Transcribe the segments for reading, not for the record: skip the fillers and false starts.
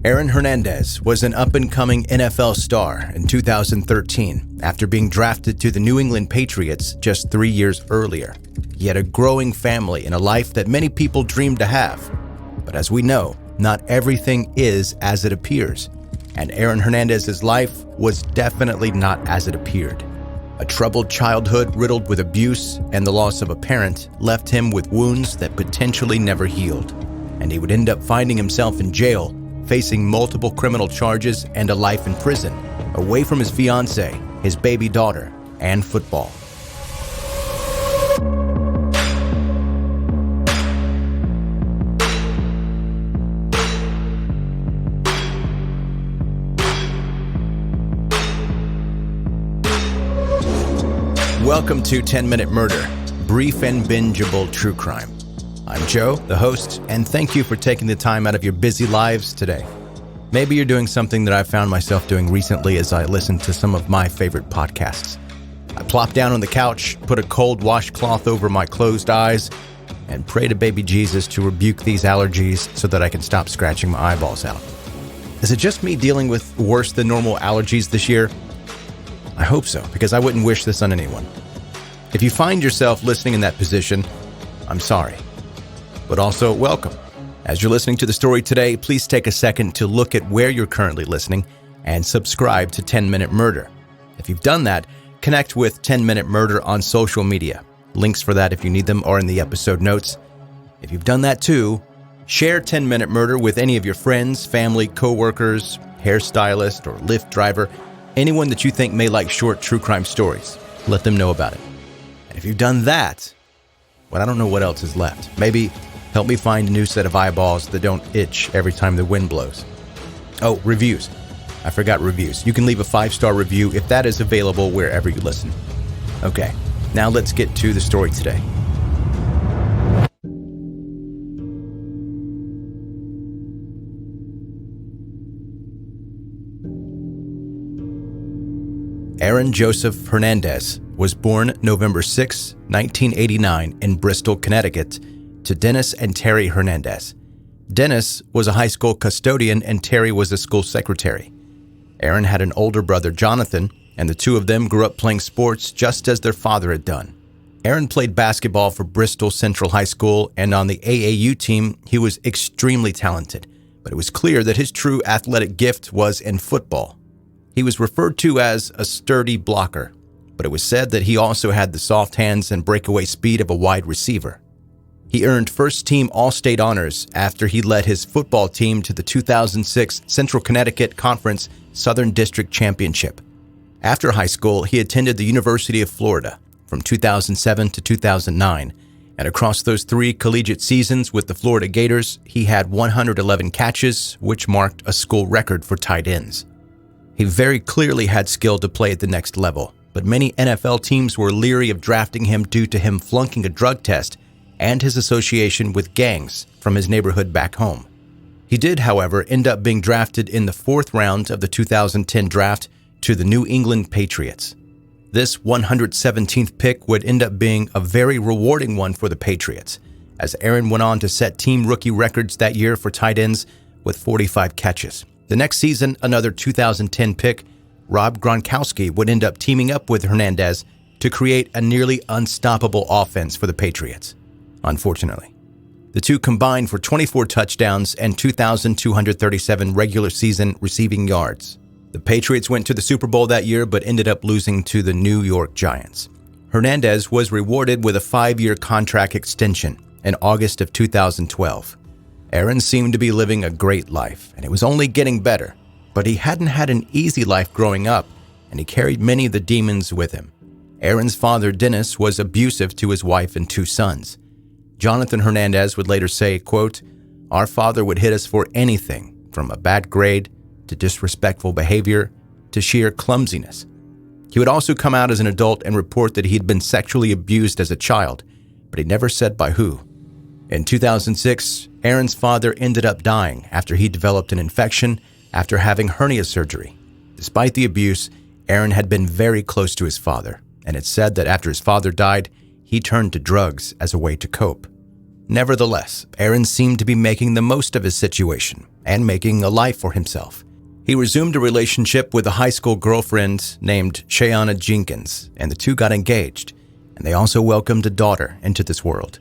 Aaron Hernandez was an up-and-coming NFL star in 2013 after being drafted to the New England Patriots just 3 years earlier. He had a growing family and a life that many people dreamed to have. But as we know, not everything is as it appears. And Aaron Hernandez's life was definitely not as it appeared. A troubled childhood riddled with abuse and the loss of a parent left him with wounds that potentially never healed. And he would end up finding himself in jail, facing multiple criminal charges and a life in prison, away from his fiancée, his baby daughter, and football. Welcome to 10-Minute Murder, brief and bingeable true crime. I'm Joe, the host, and thank you for taking the time out of your busy lives today. Maybe you're doing something that I found myself doing recently as I listened to some of my favorite podcasts. I plop down on the couch, put a cold washcloth over my closed eyes, and pray to baby Jesus to rebuke these allergies so that I can stop scratching my eyeballs out. Is it just me dealing with worse than normal allergies this year? I hope so, because I wouldn't wish this on anyone. If you find yourself listening in that position, I'm sorry. But also, welcome. As you're listening to the story today, please take a second to look at where you're currently listening and subscribe to 10-Minute Murder. If you've done that, connect with 10-Minute Murder on social media. Links for that, if you need them, are in the episode notes. If you've done that too, share 10-Minute Murder with any of your friends, family, coworkers, hairstylist, or Lyft driver, anyone that you think may like short true crime stories. Let them know about it. And if you've done that, well, I don't know what else is left. Maybe help me find a new set of eyeballs that don't itch every time the wind blows. Oh, reviews. I forgot reviews. You can leave a 5-star review if that is available wherever you listen. Okay, now let's get to the story today. Aaron Joseph Hernandez was born November 6, 1989 in Bristol, Connecticut, to Dennis and Terry Hernandez. Dennis was a high school custodian and Terry was a school secretary. Aaron had an older brother, Jonathan, and the two of them grew up playing sports just as their father had done. Aaron played basketball for Bristol Central High School, and on the AAU team, he was extremely talented, but it was clear that his true athletic gift was in football. He was referred to as a sturdy blocker, but it was said that he also had the soft hands and breakaway speed of a wide receiver. He earned first-team All-State honors after he led his football team to the 2006 Central Connecticut Conference Southern District Championship. After high school, he attended the University of Florida from 2007 to 2009, and across those 3 collegiate seasons with the Florida Gators, he had 111 catches, which marked a school record for tight ends. He very clearly had skill to play at the next level, but many NFL teams were leery of drafting him due to him flunking a drug test and his association with gangs from his neighborhood back home. He did, however, end up being drafted in the 4th round of the 2010 draft to the New England Patriots. This 117th pick would end up being a very rewarding one for the Patriots, as Aaron went on to set team rookie records that year for tight ends with 45 catches. The next season, another 2010 pick, Rob Gronkowski, would end up teaming up with Hernandez to create a nearly unstoppable offense for the Patriots. Unfortunately, the two combined for 24 touchdowns and 2,237 regular season receiving yards. The Patriots went to the Super Bowl that year but ended up losing to the New York Giants. Hernandez was rewarded with a 5-year contract extension in August of 2012. Aaron seemed to be living a great life, and it was only getting better. But he hadn't had an easy life growing up, and he carried many of the demons with him. Aaron's father, Dennis, was abusive to his wife and 2 sons. Jonathan Hernandez would later say, quote, "Our father would hit us for anything, from a bad grade to disrespectful behavior to sheer clumsiness." He would also come out as an adult and report that he'd been sexually abused as a child, but he never said by who. In 2006, Aaron's father ended up dying after he developed an infection after having hernia surgery. Despite the abuse, Aaron had been very close to his father, and it's said that after his father died, he turned to drugs as a way to cope. Nevertheless, Aaron seemed to be making the most of his situation, and making a life for himself. He resumed a relationship with a high school girlfriend named Shayana Jenkins, and the two got engaged, and they also welcomed a daughter into this world.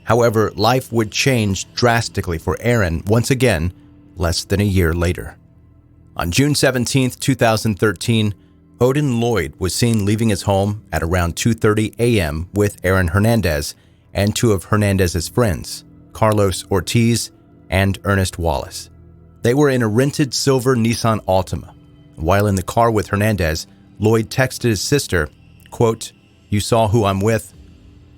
However, life would change drastically for Aaron once again less than a year later. On June 17, 2013, Odin Lloyd was seen leaving his home at around 2:30 a.m. with Aaron Hernandez and two of Hernandez's friends, Carlos Ortiz and Ernest Wallace. They were in a rented silver Nissan Altima. While in the car with Hernandez, Lloyd texted his sister, quote, "You saw who I'm with?"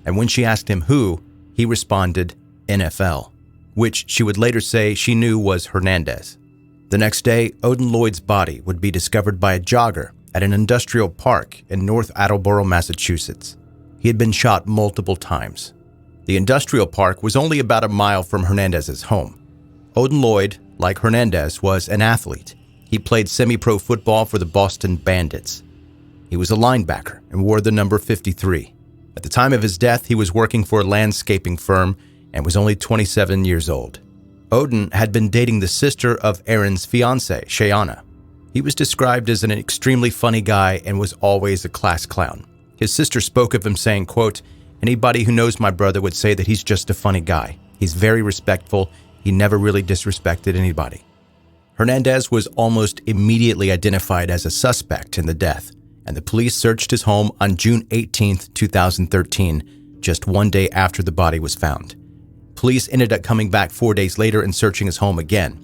And when she asked him who, he responded, "NFL," which she would later say she knew was Hernandez. The next day, Odin Lloyd's body would be discovered by a jogger at an industrial park in North Attleboro, Massachusetts. He had been shot multiple times. The industrial park was only about a mile from Hernandez's home. Odin Lloyd, like Hernandez, was an athlete. He played semi-pro football for the Boston Bandits. He was a linebacker and wore the number 53. At the time of his death, he was working for a landscaping firm and was only 27 years old. Odin had been dating the sister of Aaron's fiancée, Shayana. He was described as an extremely funny guy and was always a class clown. His sister spoke of him saying, quote, "Anybody who knows my brother would say that he's just a funny guy. He's very respectful. He never really disrespected anybody." Hernandez was almost immediately identified as a suspect in the death, and the police searched his home on June 18, 2013, just one day after the body was found. Police ended up coming back 4 days later and searching his home again.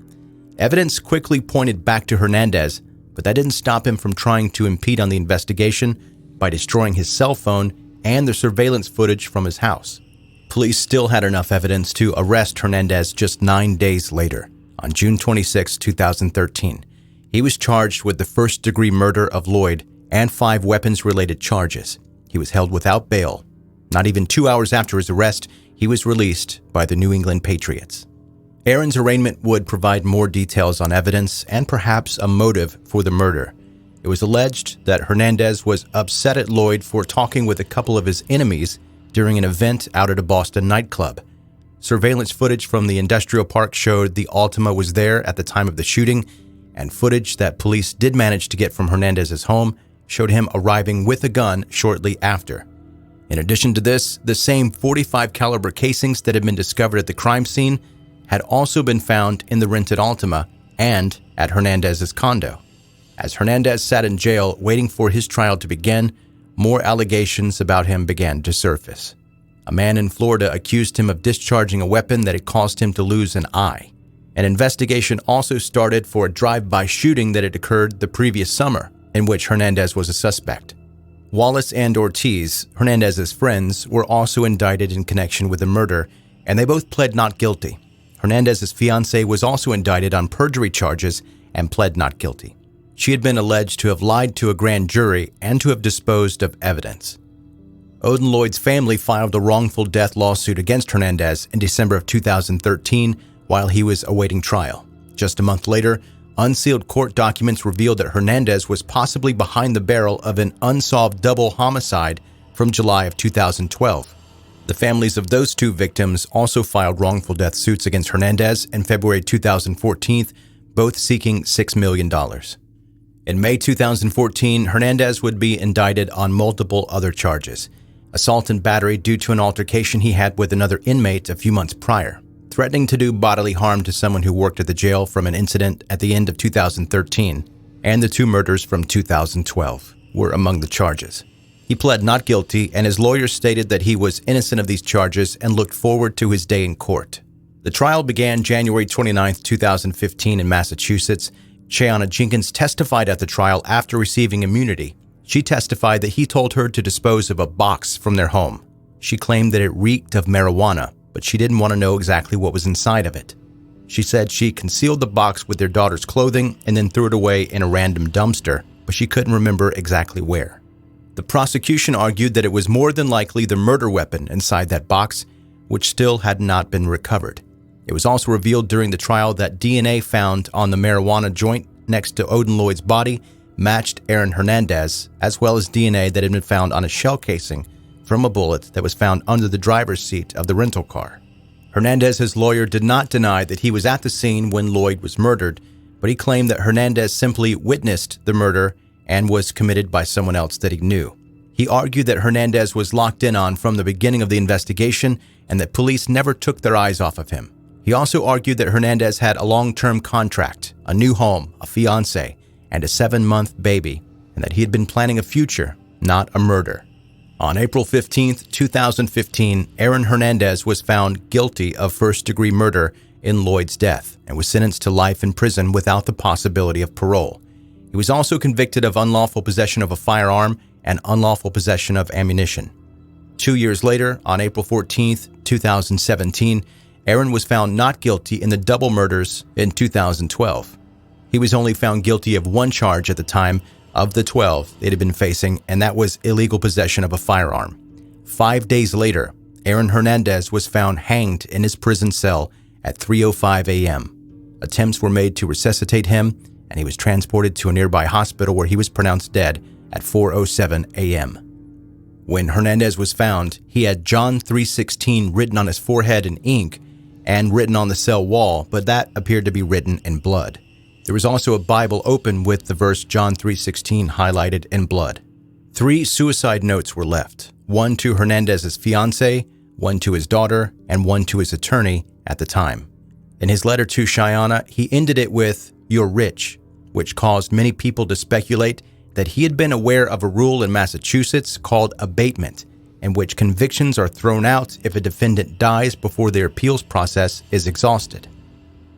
Evidence quickly pointed back to Hernandez, but that didn't stop him from trying to impede on the investigation by destroying his cell phone and the surveillance footage from his house. Police still had enough evidence to arrest Hernandez just 9 days later, on June 26, 2013. He was charged with the first-degree murder of Lloyd and 5 weapons-related charges. He was held without bail. Not even 2 hours after his arrest, he was released by the New England Patriots. Aaron's arraignment would provide more details on evidence and perhaps a motive for the murder. It was alleged that Hernandez was upset at Lloyd for talking with a couple of his enemies during an event out at a Boston nightclub. Surveillance footage from the industrial park showed the Altima was there at the time of the shooting, and footage that police did manage to get from Hernandez's home showed him arriving with a gun shortly after. In addition to this, the same .45 caliber casings that had been discovered at the crime scene had also been found in the rented Altima and at Hernandez's condo. As Hernandez sat in jail waiting for his trial to begin, more allegations about him began to surface. A man in Florida accused him of discharging a weapon that had caused him to lose an eye. An investigation also started for a drive-by shooting that had occurred the previous summer, in which Hernandez was a suspect. Wallace and Ortiz, Hernandez's friends, were also indicted in connection with the murder, and they both pled not guilty. Hernandez's fiancée was also indicted on perjury charges and pled not guilty. She had been alleged to have lied to a grand jury and to have disposed of evidence. Odin Lloyd's family filed a wrongful death lawsuit against Hernandez in December of 2013 while he was awaiting trial. Just a month later, unsealed court documents revealed that Hernandez was possibly behind the barrel of an unsolved double homicide from July of 2012. The families of those two victims also filed wrongful death suits against Hernandez in February 2014, both seeking $6 million. In May 2014, Hernandez would be indicted on multiple other charges: assault and battery due to an altercation he had with another inmate a few months prior, threatening to do bodily harm to someone who worked at the jail from an incident at the end of 2013, and the 2 murders from 2012 were among the charges. He pled not guilty, and his lawyers stated that he was innocent of these charges and looked forward to his day in court. The trial began January 29, 2015 in Massachusetts. Shayana Jenkins testified at the trial after receiving immunity. She testified that he told her to dispose of a box from their home. She claimed that it reeked of marijuana, but she didn't want to know exactly what was inside of it. She said she concealed the box with their daughter's clothing and then threw it away in a random dumpster, but she couldn't remember exactly where. The prosecution argued that it was more than likely the murder weapon inside that box, which still had not been recovered. It was also revealed during the trial that DNA found on the marijuana joint next to Odin Lloyd's body matched Aaron Hernandez, as well as DNA that had been found on a shell casing from a bullet that was found under the driver's seat of the rental car. Hernandez's lawyer did not deny that he was at the scene when Lloyd was murdered, but he claimed that Hernandez simply witnessed the murder and was committed by someone else that he knew. He argued that Hernandez was locked in on from the beginning of the investigation and that police never took their eyes off of him. He also argued that Hernandez had a long-term contract, a new home, a fiancée, and a 7-month baby, and that he had been planning a future, not a murder. On April 15, 2015, Aaron Hernandez was found guilty of first-degree murder in Lloyd's death and was sentenced to life in prison without the possibility of parole. He was also convicted of unlawful possession of a firearm and unlawful possession of ammunition. 2 years later, on April 14, 2017, Aaron was found not guilty in the double murders in 2012. He was only found guilty of one charge at the time of the 12 they'd been facing, and that was illegal possession of a firearm. 5 days later, Aaron Hernandez was found hanged in his prison cell at 3:05 a.m. Attempts were made to resuscitate him, and he was transported to a nearby hospital where he was pronounced dead at 4:07 a.m. When Hernandez was found, he had John 3:16 written on his forehead in ink and written on the cell wall, but that appeared to be written in blood. There was also a Bible open with the verse John 3:16 highlighted in blood. 3 suicide notes were left, one to Hernandez's fiancée, one to his daughter, and one to his attorney at the time. In his letter to Cheyenne, he ended it with, "You're rich," which caused many people to speculate that he had been aware of a rule in Massachusetts called abatement, in which convictions are thrown out if a defendant dies before their appeals process is exhausted.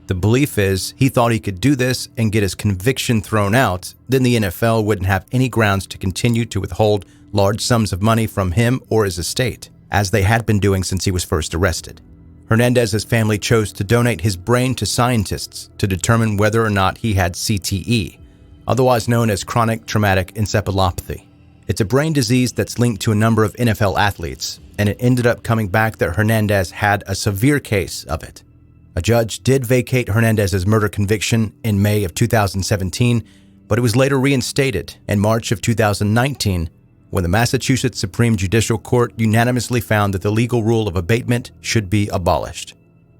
The belief is he thought he could do this and get his conviction thrown out, then the NFL wouldn't have any grounds to continue to withhold large sums of money from him or his estate, as they had been doing since he was first arrested. Hernandez's family chose to donate his brain to scientists to determine whether or not he had CTE, otherwise known as chronic traumatic encephalopathy. It's a brain disease that's linked to a number of NFL athletes, and it ended up coming back that Hernandez had a severe case of it. A judge did vacate Hernandez's murder conviction in May of 2017, but it was later reinstated in March of 2019 when the Massachusetts Supreme Judicial Court unanimously found that the legal rule of abatement should be abolished.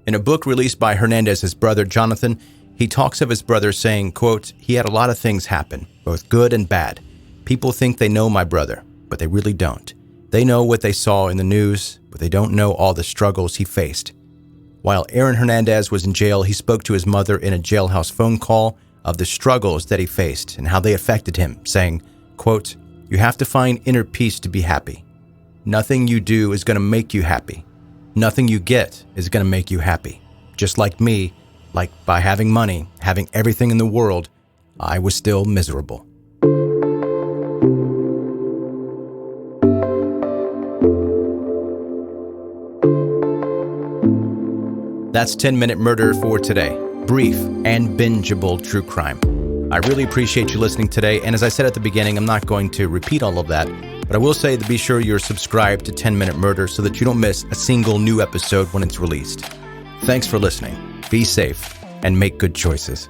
In a book released by Hernandez's brother Jonathan, he talks of his brother saying, quote, "He had a lot of things happen, both good and bad. People think they know my brother, but they really don't. They know what they saw in the news, but they don't know all the struggles he faced." While Aaron Hernandez was in jail, he spoke to his mother in a jailhouse phone call of the struggles that he faced and how they affected him, saying, quote, "You have to find inner peace to be happy. Nothing you do is going to make you happy. Nothing you get is going to make you happy. Just like me, like by having money, having everything in the world, I was still miserable." That's 10-Minute Murder for today. Brief and bingeable true crime. I really appreciate you listening today, and as I said at the beginning, I'm not going to repeat all of that, but I will say to be sure you're subscribed to 10-Minute Murder so that you don't miss a single new episode when it's released. Thanks for listening. Be safe and make good choices.